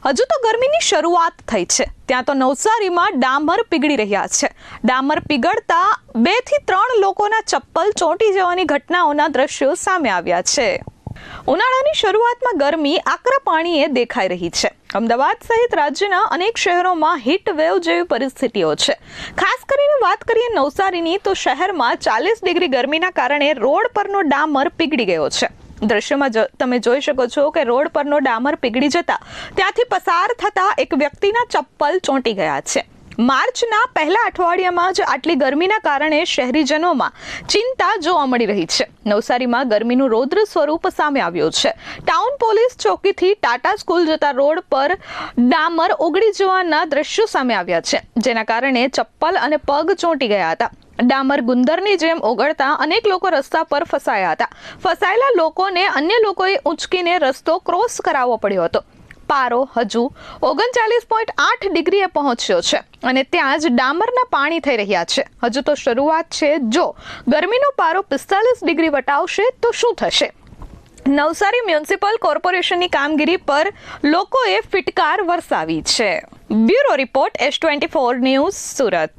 હજુ તો ગરમીની શરૂઆત થઈ છે, ત્યાં તો નવસારીમાં ડામર પીગળી રહ્યા છે. ડામર પીગળતા 2 થી 3 લોકોના ચપ્પલ ચોંટી જવાની ઘટનાઓના દ્રશ્યો સામે આવ્યા છે. ઉનાળાની શરૂઆતમાં ગરમી આકરા પાણીએ દેખાઈ રહી છે. અમદાવાદ સહિત રાજ્યના અનેક શહેરોમાં હીટ વેવ જેવી પરિસ્થિતિઓ છે. ખાસ કરીને વાત કરીએ નવસારીની, તો શહેરમાં 40 ડિગ્રી ગરમીના કારણે રોડ પરનો ડામર પીગળી ગયો છે. દ્રશ્યમાં તમે જોઈ શકો છો કે રોડ પરનો ડામર પીગળી જતા ત્યાંથી પસાર થતા એક વ્યક્તિના ચપ્પલ ચોંટી ગયા છે. માર્ચના પહેલા અઠવાડિયામાં જ આટલી ગરમીના કારણે શહેરીજનોમાં ચિંતા જોવા મળી રહી છે. નવસારીમાં ગરમીનું રૌદ્ર સ્વરૂપ સામે આવ્યું છે. ટાઉન પોલીસ ચોકીથી ટાટા સ્કૂલ જતા રોડ પર ડામર ઓગળી જવાના દ્રશ્યો સામે આવ્યા છે, જેના કારણે ચપ્પલ અને પગ ચોંટી ગયા હતા. ડામર ગુંદરની જેમ ઓગળતા અનેક લોકો રસ્તા પર ફસાયા હતા. ફસાયેલા લોકોને અન્ય લોકોએ ઊંચકીને રસ્તો ક્રોસ કરાવવો પડ્યો હતો. પારો હજુ 39.8 ડિગ્રીએ પહોંચ્યો છે અને ત્યાં જ ડામરના પાણી થઈ રહ્યા છે. હજુ તો શરૂઆત છે. જો ગરમીનો પારો 45 ડિગ્રી વટાવશે તો શું થશે? નવસારી મ્યુનિસિપલ કોર્પોરેશનની કામગીરી પર લોકોએ ફિટકાર વરસાવી છે. Bureau report S24 news, Surat.